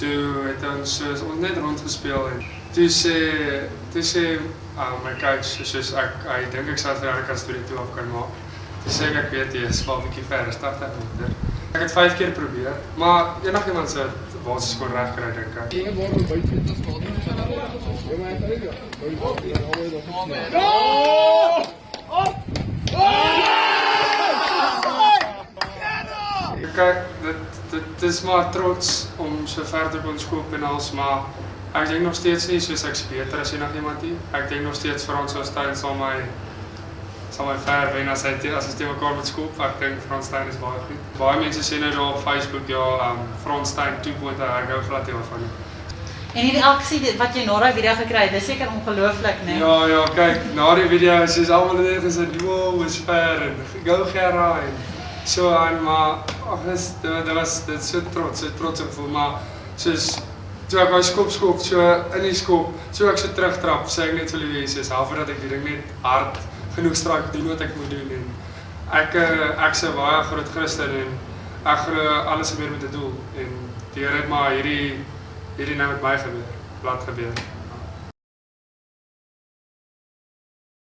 toe het ons net rondgespeel en toe sê my coach, soos hy dink ek sal vir Erika studie toe af kan maak. Toe sê ek weet jy is wel 'n bietjie ver, is 80 meter. Ek het 5 keer probeer, maar enigiemand sou basisskool reg kry dink ek. Kyk, dit is maar trots om so ver te kon skoop en als, maar ek dink nog steeds nie soos ek's beter as enigiemand nie. Ek dink nog steeds Frans Steyn sal my ver wen as hy teen mekaar moet skoop. Ek dink Frans Steyn is baie goed. Baie mense sê nou daar op Facebook Frans Steyn 2.0, ek hou glad nie daarvan nie. En hierdie aksie wat jy na daai video gekry het, dis seker ongelooflik, né? Ja, kyk, na die video is almal net gesê, "Wow, is ver en go Gerra" en so aan, maar dit is so trots gevoel, maar soos toe ek my skop so in die skop, so ek so terugtrap, sê ek net vir die mense, half dat ek die ding net hard genoeg straak doen wat ek moet doen en ek's 'n baie groot Christen en ek glo alles gebeur met 'n doel en die Here het maar hierdie nou met my gebeur, laat gebeur.